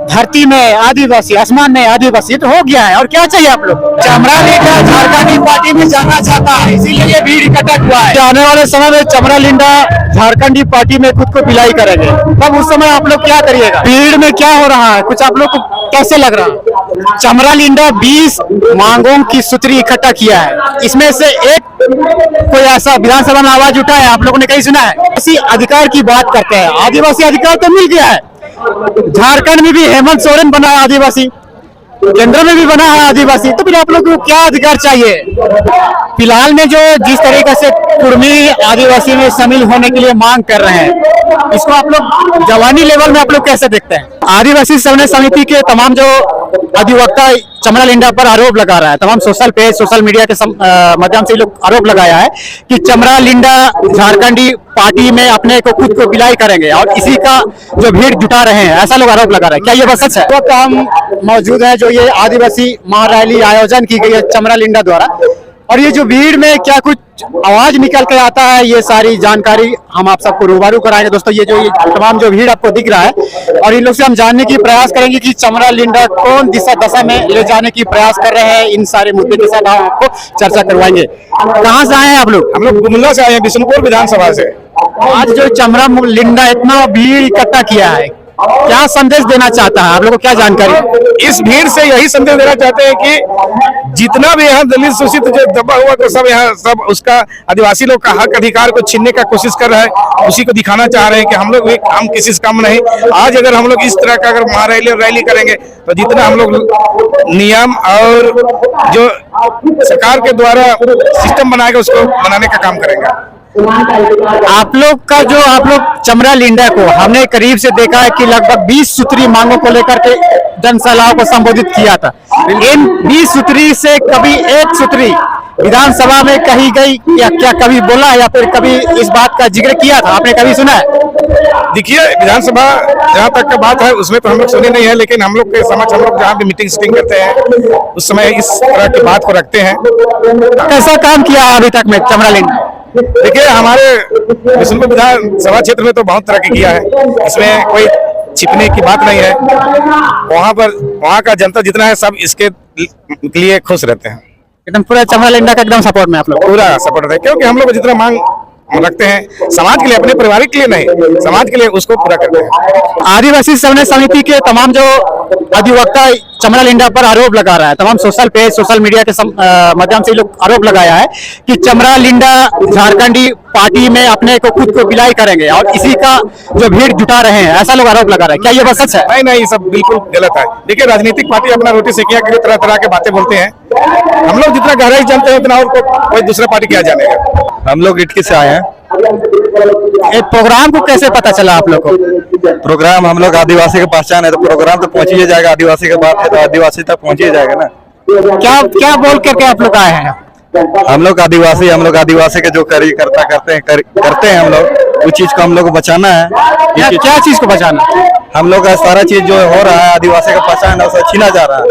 धरती में आदिवासी, आसमान में आदिवासी, तो हो गया है। और क्या चाहिए आप लोग? चमरा लिंडा झारखंडी पार्टी में जाना चाहता है, इसीलिए ये भीड़ इकट्ठा हुआ है। आने वाले समय में चमरा लिंडा झारखंडी पार्टी में खुद को विलय करेंगे, तब उस समय आप लोग क्या करिएगा? भीड़ में क्या हो रहा है, कुछ आप लोग को कैसे लग रहा है? चमरा लिंडा 20 मांगों की सूत्री इकट्ठा किया है, इसमें से एक कोई ऐसा विधानसभा में आवाज उठा है, आप लोगों ने कहीं सुना है? इसी अधिकार की बात करते हैं। आदिवासी अधिकार तो मिल गया है, झारखंड में भी हेमंत सोरेन बना है आदिवासी, केंद्र में भी बना है आदिवासी, तो फिर आप लोग को क्या अधिकार चाहिए? फिलहाल में जो जिस तरीके से कुर्मी आदिवासी में शामिल होने के लिए मांग कर रहे हैं, इसको आप लोग जवानी लेवल में आप लोग कैसे देखते हैं? आदिवासी समन्वय समिति के तमाम जो अधिवक्ता चमरा लिंडा पर आरोप लगा रहा है, तमाम सोशल पेज, सोशल मीडिया के माध्यम से लोग आरोप लगाया है कि चमरा लिंडा झारखंडी पार्टी में अपने को खुद को विलय करेंगे और इसी का जो भीड़ जुटा रहे हैं, ऐसा लोग आरोप लगा रहे हैं। क्या ये बात सच है? तो हम मौजूद हैं जो ये आदिवासी महारैली आयोजन की गई है चमरा लिंडा द्वारा, और ये जो भीड़ में क्या कुछ आवाज निकल के आता है, ये सारी जानकारी हम आप सबको रूबरू कराएंगे। दोस्तों, ये तमाम जो भीड़ आपको दिख रहा है, और इन लोग से हम जानने की प्रयास करेंगे कि चमरा लिंडा कौन दिशा दशा में ले जाने की प्रयास कर रहे हैं। इन सारे मुद्दे के साथ हम आपको चर्चा करवाएंगे। कहाँ से आए हैं आप लोग? हम लोग गुमला से आए हैं, बिशनपुर विधानसभा से। आज जो चमरा लिंडा इतना भीड़ इकट्ठा किया है, क्या संदेश देना चाहता है? आप लोगों को क्या जानकारी? इस भीड़ से यही संदेश देना चाहते हैं कि जितना भी यहाँ दलित शोषित जो दबा हुआ, तो सब यहाँ सब उसका आदिवासी लोग का हक अधिकार को छीनने का कोशिश कर रहा है, उसी को दिखाना चाह रहे हैं कि हम लोग हम किसी से कम नहीं। आज अगर हम लोग इस तरह का अगर महारैली रैली करेंगे, तो जितना हम लोग नियम और जो सरकार के द्वारा सिस्टम बनाएगा, उसको बनाने का काम करेंगे। आप लोग का जो आप लोग चमरा लिंडा को हमने करीब से देखा है कि लगभग 20 सूत्री मांगों को लेकर के जनसभाओं को संबोधित किया था। इन 20 सूत्री से कभी एक सूत्री विधानसभा में कही गई या क्या कभी बोला, या फिर कभी इस बात का जिक्र किया था? आपने कभी सुना है? देखिए, विधानसभा जहाँ तक का बात है उसमें तो हम लोग सुने नहीं है, लेकिन हम लोग के समझ हम लोग जहाँ भी मीटिंग सीटिंग करते हैं, उस समय इस तरह की बात को रखते हैं। कैसा काम किया अभी तक में चमरा लिंडा? देखिए, हमारे बिशनपुर विधानसभा क्षेत्र में तो बहुत तरक्की किया है, इसमें कोई छिपने की बात नहीं है। वहाँ का जनता जितना है, सब इसके लिए खुश रहते हैं। एकदम पूरा चमरा लिंडा का एकदम सपोर्ट में आप लोग? पूरा सपोर्ट है, क्योंकि हम लोग जितना मांग रखते हैं समाज के लिए, अपने पारिवारिक के लिए नहीं, समाज के लिए, उसको पूरा करते हैं। आदिवासी समन्वय समिति के तमाम जो अधिवक्ता चमरा लिंडा पर आरोप लगा रहा है, तमाम सोशल पेज, सोशल मीडिया के माध्यम से लोग आरोप लगाया है कि चमरा लिंडा झारखंडी पार्टी में अपने को खुद को विलय करेंगे और इसी का जो भीड़ जुटा रहे हैं, ऐसा लोग आरोप लगा रहे हैं। क्या ये बात सच है? नहीं नहीं, सब बिल्कुल गलत है। देखिए, राजनीतिक पार्टी अपना रोटी सेकिया के तरह तरह के बातें बोलते हैं। हम लोग जितना गहराई जानते हैं, उतना और कोई दूसरा पार्टी क्या जानेगा। हम लोग इटकी से आए हैं। एक प्रोग्राम को कैसे पता चला आप लोग को? प्रोग्राम हम लोग आदिवासी की पहचान है, तो प्रोग्राम तो पहुंच ही जाएगा। आदिवासी की बात है तो आदिवासी तक पहुंच ही जाएगा ना। क्या क्या बोल करके आप लोग आए हैं? हम लोग आदिवासी के जो कार्यकर्ता करते हैं हम लोग, उस चीज को हम लोग को बचाना है। क्या चीज को बचाना? हम लोग का सारा चीज जो हो रहा है, आदिवासी का पहचान है, उसे छीना जा रहा है।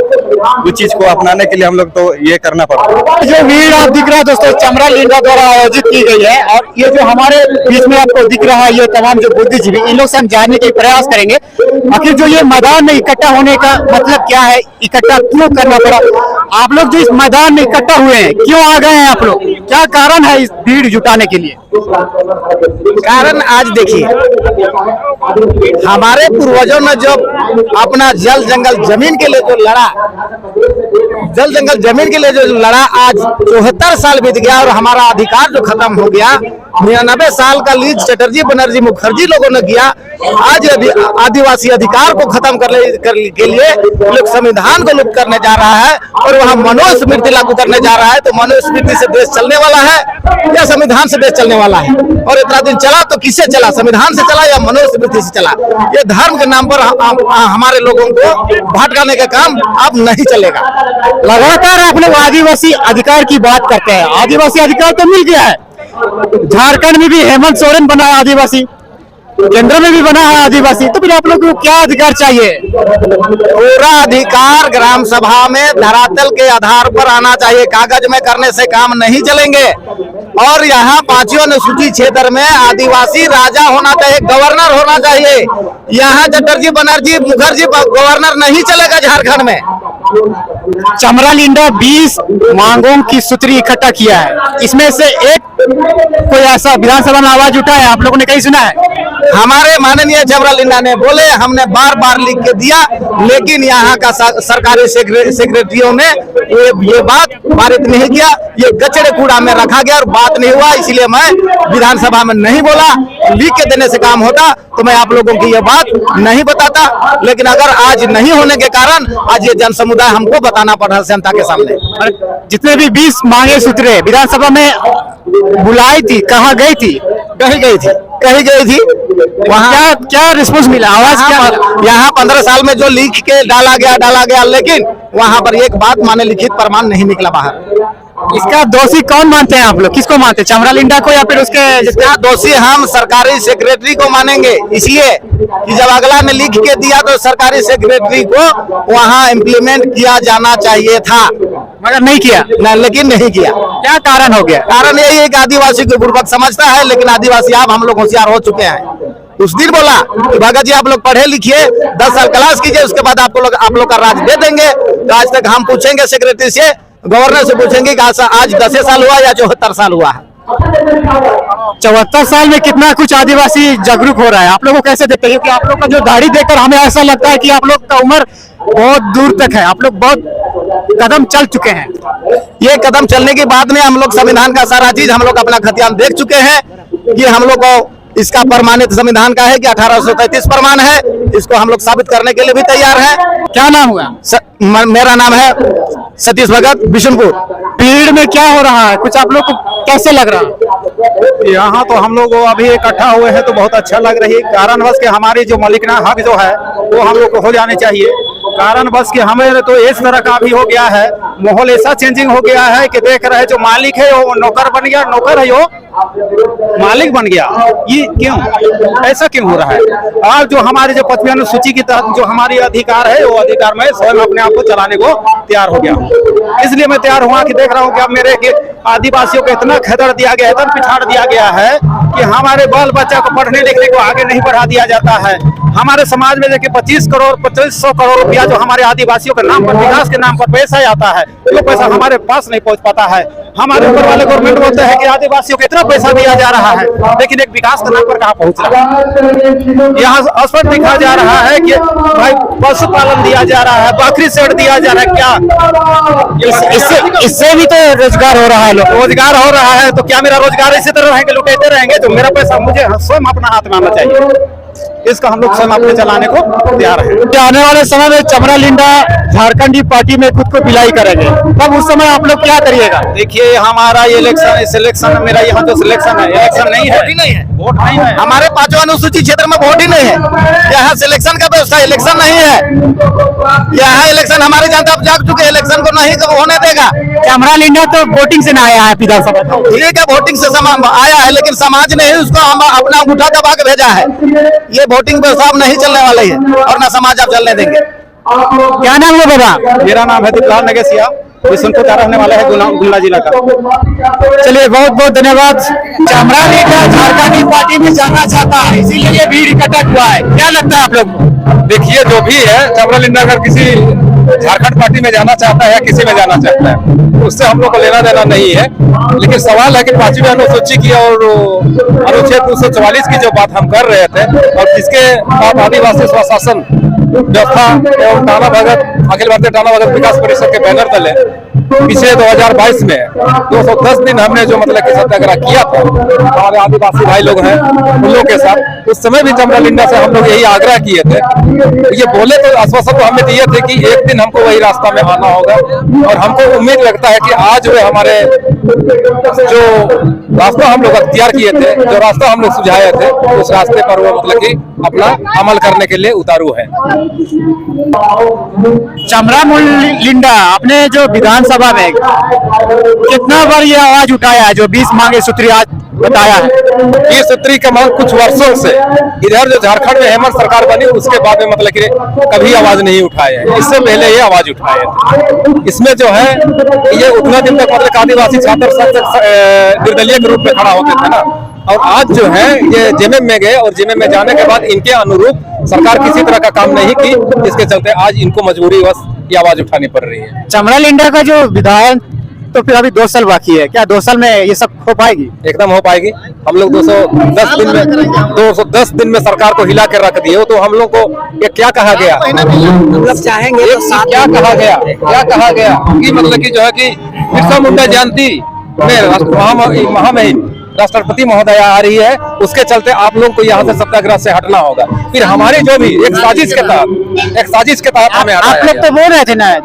उस चीज को अपनाने के लिए हम लोग तो ये करना पड़ता है। जो भीड़ आप दिख रहा है दोस्तों, चमरा लिंडा द्वारा आयोजित की गई है, और ये जो हमारे बीच में आपको दिख रहा है, ये तमाम जो बुद्धिजीवी, इन लोग से हम जानने की प्रयास करेंगे आखिर जो ये मैदान में इकट्ठा होने का मतलब क्या है, इकट्ठा क्यों करना पड़ा। आप लोग जो इस मैदान में इकट्ठा हुए हैं, क्यों आ गए हैं आप लोग? क्या कारण है इस भीड़ जुटाने के लिए? कारण आज देखिए, हमारे पूर्वजों ने जो अपना जल जंगल जमीन के लिए जो लड़ा, जल जंगल जमीन के लिए जो लड़ा, आज 74 साल बीत गया और हमारा अधिकार जो खत्म हो गया। 99 साल का लीज चटर्जी बनर्जी मुखर्जी लोगों ने किया। आज आदिवासी अधिकार को खत्म करने के लिए लोग संविधान को लुप्त करने जा रहा है और वहाँ मनुस्मृति लागू करने जा रहा है। तो मनुस्मृति से देश चलने वाला है या संविधान से देश चलने वाला है? और इतना दिन चला तो किससे चला? संविधान से चला या मनुस्मृति से चला? ये धर्म के नाम पर हमारे लोगों को भटकाने का काम अब नहीं चलेगा। लगातार आप लोग आदिवासी अधिकार की बात करते हैं, आदिवासी अधिकार तो मिल गया है, झारखंड में भी हेमंत सोरेन बना है आदिवासी, केंद्र में भी बना है आदिवासी, तो फिर आप लोग को क्या अधिकार चाहिए? पूरा अधिकार ग्राम सभा में धरातल के आधार पर आना चाहिए। कागज में करने से काम नहीं चलेंगे। और यहाँ पांचों अनुसूचित क्षेत्र में आदिवासी राजा होना चाहिए, गवर्नर होना चाहिए। यहाँ चटर्जी, बनर्जी, मुखर्जी गवर्नर नहीं चलेगा झारखंड में। चमरा लिंडा 20 मांगों की सूत्री इकट्ठा किया है, इसमें से एक कोई ऐसा विधानसभा में आवाज उठा है, आप लोगों ने कहीं सुना है? हमारे माननीय चमरा लिंडा ने बोले, हमने बार बार लिख के दिया, लेकिन यहाँ का सरकारी सेक्रेटरियों ने ये बात पारित नहीं किया। ये कचरे कूड़ा में रखा गया और बात नहीं हुआ, इसलिए मैं विधानसभा में नहीं बोला। लिख के देने से काम होता तो मैं आप लोगों की ये बात नहीं बताता, लेकिन अगर आज नहीं होने के कारण आज ये जन समुदाय हमको बताना पड़ रहा है जनता के सामने। जितने भी 20 मांगे सूत्रे विधानसभा में बुलाई थी, कहाँ गई थी? कहीं गई थी वहाँ क्या रिस्पॉन्स मिला, आवाज क्या मिला? यहाँ 15 साल में जो लिख के डाला गया, लेकिन वहाँ पर एक बात माने लिखित प्रमाण नहीं निकला बाहर। इसका दोषी कौन मानते हैं आप लोग? किसको मानते हैं, चमरा लिंडा को या फिर उसके? इसका दोषी हम सरकारी सेक्रेटरी को मानेंगे, इसलिए कि जब अगला ने लिख के दिया तो सरकारी सेक्रेटरी को वहाँ इम्प्लीमेंट किया जाना चाहिए था, मगर नहीं किया। लेकिन नहीं किया। क्या कारण हो गया? कारण यही है कि आदिवासी को बुर्बक समझता है, लेकिन आदिवासी आप हम लोग होशियार हो चुके हैं। उस दिन बोला कि भगत जी आप लोग पढ़े लिखिए, 10 साल क्लास कीजिए, उसके बाद आप लोग का राज दे देंगे। तो आज तक हम पूछेंगे सेक्रेटरी से, गवर्नर से पूछेंगे कि आज 10 साल हुआ या 74 साल हुआ है। 74 साल में कितना कुछ आदिवासी जागरूक हो रहा है, आप लोगों को कैसे देखते हैं? क्योंकि आप लोग का जो दाढ़ी देखकर हमें ऐसा लगता है कि आप लोग का उम्र बहुत दूर तक है, आप लोग बहुत कदम चल चुके हैं। ये कदम चलने के बाद में हम लोग संविधान का सारा चीज हम लोग अपना खतियान देख चुके हैं। ये हम लोग को इसका प्रमाणित संविधान का है कि 1833 प्रमाण है, इसको हम लोग साबित करने के लिए भी तैयार हैं। क्या नाम हुआ? मेरा नाम है सतीश भगत, बिशुनपुर। भीड़ में क्या हो रहा है, कुछ आप लोग को कैसे लग रहा है? यहाँ तो हम लोग अभी इकट्ठा हुए हैं तो बहुत अच्छा लग रही है। कारणवश के हमारी जो मलिकना हक जो है वो हम लोग को हो जाने चाहिए। कारणवश के हमें तो इस तरह का भी हो गया है, माहौल ऐसा चेंजिंग हो गया है कि देख रहे जो मालिक है वो नौकर बन गया, नौकर है वो मालिक बन गया। ये क्यों, ऐसा क्यों हो रहा है? आज जो हमारे जो 5वीं अनुसूची के तहत जो हमारी अधिकार है वो अधिकार में स्वयं अपने आप को चलाने को तैयार हो गया। इसलिए मैं तैयार हुआ कि देख रहा हूँ कि अब मेरे आदिवासियों को इतना खदड़ दिया गया है, इतना पिछाड़ दिया गया है कि हमारे बाल बच्चा को पढ़ने लिखने को आगे नहीं बढ़ा दिया जाता है। हमारे समाज में देखिए 2500 करोड़ रुपया जो हमारे आदिवासियों के नाम पर, विकास के नाम पर पैसा आता है, वो पैसा हमारे पास नहीं पहुंच पाता है। हमारे ऊपर वाले गवर्नमेंट बोलते हैं कि आदिवासियों को इतना पैसा दिया जा रहा है, लेकिन एक विकास के नाम पर कहाँ पहुंच रहा है? यहाँ स्पष्ट दिखा जा रहा है कि भाई पशुपालन दिया जा रहा है, बकरी सेट दिया जा रहा है। क्या इससे भी तो रोजगार हो रहा है, रोजगार हो रहा है? तो क्या मेरा रोजगार इसी तरह रहेंगे, लुटेते रहेंगे? तो मेरा पैसा मुझे स्वयं अपना हाथ में आना चाहिए, इसका हम लोग स्वयं अपने चलाने को तैयार है। आने वाले समय में चमरा लिंडा झारखंडी पार्टी में खुद को विलय करेंगे, तब उस समय आप लोग क्या करिएगा? देखिए हमारा ये इलेक्शन, सिलेक्शन मेरा यहाँ जो सिलेक्शन है, इलेक्शन नहीं है, वोट नहीं है। हमारे 5वां अनुसूचित क्षेत्र में वोट ही नहीं है। यहाँ सिलेक्शन का व्यवस्था, इलेक्शन नहीं है। यहाँ इलेक्शन हमारे जनता अब जाग चुके, इलेक्शन को नहीं होने देगा। चमरा लिंडा तो वोटिंग से ना आया है विधानसभा, ठीक है वोटिंग से आया है, लेकिन समाज ने ही उसको हम अपना अंगूठा दबा के भेजा है। ये वोटिंग व्यवस्था अब नहीं चलने वाली है और ना समाज अब चलने देंगे। क्या नाम है बाबा? मेरा नाम है दीपलाल नगेसिया, बिशुनपुर का रहने वाला है, गुमला जिला का। चलिए बहुत बहुत धन्यवाद। चमरा लिंडा झारखंडी पार्टी में जाना चाहता है, इसीलिए भीड़ इकट्ठा हुआ है, क्या लगता है आप लोग को? देखिए जो भी है, चमरा लिंडा अगर किसी झारखंड पार्टी में जाना चाहता है या किसी में जाना चाहता है, उससे हम लोग को लेना देना नहीं है। लेकिन सवाल है कि 5वीं अनुसूची की और अनुच्छेद 244 की जो बात हम कर रहे थे और जिसके बाद आदिवासी स्वशासन व्यवस्था एवं टाना भगत, अखिल भारतीय टाना भगत विकास परिषद के बैनर तले पिछले 2022 में 210 दिन हमने जो मतलब कि सत्याग्रह किया था हमारे आदिवासी भाई लोग हैं उन लोगों के साथ, उस समय भी चमरा लिंडा से हम लोग यही आग्रह किए थे। ये बोले तो आश्वासन तो हमें दिए थे कि एक दिन हमको वही रास्ता में आना होगा, और हमको उम्मीद लगता है कि आज वे हमारे जो रास्ता हम लोग अख्तियार किए थे, जो रास्ता हम लोग सुझाए थे, उस रास्ते पर वो मतलब कि अपना अमल करने के लिए उतारू है। चमरा लिंडा अपने जो विधानसभा में कितना बार ये आवाज उठाया है, जो 20 मांगे सूत्री आज बताया है। 20 सूत्री का मांग कुछ वर्षों से इधर जो झारखंड में हेमंत सरकार बनी उसके बाद में मतलब कि कभी आवाज नहीं उठाए हैं, इससे पहले ये आवाज उठाए थे। इसमें जो है ये उतना दिन तक मतलब आदिवासी छात्र संघ निर्दलीय के रूप में खड़ा होते थे ना, और आज जो है ये जेएमएम में गए और जेएमएम में जाने के बाद इनके अनुरूप सरकार किसी तरह का काम नहीं की, जिसके चलते आज इनको मजबूरीवश ये आवाज उठानी पड़ रही है। चमरा लिंडा का जो विधायक तो फिर अभी 2 साल बाकी है, क्या 2 साल में ये सब हो पाएगी? एकदम हो पाएगी। हम लोग 210 दिन में सरकार को हिला के रख दिए, तो हम लोग को ये क्या कहा गया, मतलब चाहेंगे क्या कहा गया कि मतलब कि जो है कि बिरसा मुंडा जयंती में महामहिम राष्ट्रपति महोदया आ रही है, उसके चलते आप लोग को यहाँ से सत्याग्रह से हटना होगा। फिर हमारी जो भी एक साजिश के तहत हमें आप लोग तो बोल रहे थे ना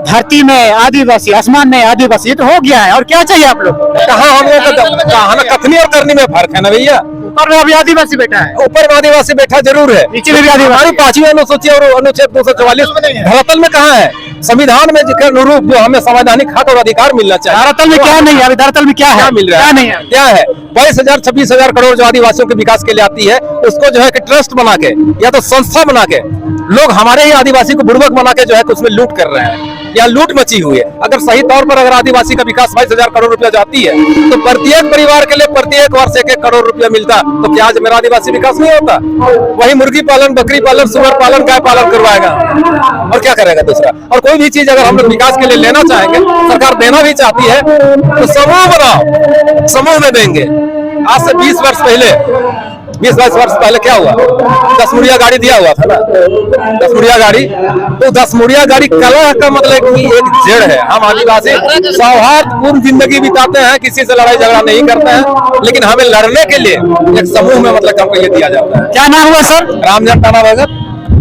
धरती में आदिवासी, आसमान में आदिवासी, ये तो हो गया है, और क्या चाहिए आप लोग? कहाँ हम लोग का कथनी और करनी में फर्क है ना भैया। ऊपर में अभी आदिवासी बैठा है, ऊपर में आदिवासी बैठा जरूर है, नीचे में भी आदिवासी। हमारी 5वीं अनुसूची और अनुच्छेद 244 धरातल में कहाँ है? संविधान में जिक्र अनुरूप जो हमें संवैधानिक हक और अधिकार मिलना चाहिए। धरातल में क्या नहीं है? अभी धरातल में क्या है? मिल रहा है? क्या नहीं है? क्या है? 22,000-26,000 करोड़ जो आदिवासियों के विकास के लिए आती है, उसको जो है कि ट्रस्ट बना के या तो संस्था बना के लोग हमारे ही आदिवासी को बुड़बक बना के जो है उसमें लूट कर रहे हैं, या लूट मची हुई है। अगर सही तौर पर अगर आदिवासी का विकास 22,000 करोड़ रुपया जाती है, तो प्रत्येक परिवार के लिए प्रत्येक वर्ष 1-1 करोड़ रुपया मिलता, तो क्या आज मेरा आदिवासी विकास नहीं होता? वही मुर्गी पालन, बकरी पालन, सुअर पालन, गाय पालन करवाएगा और क्या करेगा दूसरा? और कोई भी चीज अगर हम लोग विकास के लिए लेना चाहेंगे, सरकार देना भी चाहती है, तो समूह बनाओ, समूह में देंगे। आज से 20 वर्ष पहले क्या हुआ? 10 मुड़िया गाड़ी दिया हुआ था ना, 10 मुड़िया गाड़ी, तो 10 मुड़िया गाड़ी कला का मतलब कि एक जड़ है। हम आदिवासी सौहार्दपूर्ण जिंदगी बिताते हैं, किसी से लड़ाई झगड़ा नहीं करते हैं, लेकिन हमें लड़ने के लिए एक समूह में मतलब हमको ये दिया जाता है। क्या नाम हुआ सर? रामजन टाना भगत,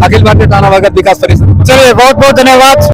अखिल भारतीय टाना भगत विकास परिषद। चलिए, बहुत बहुत धन्यवाद।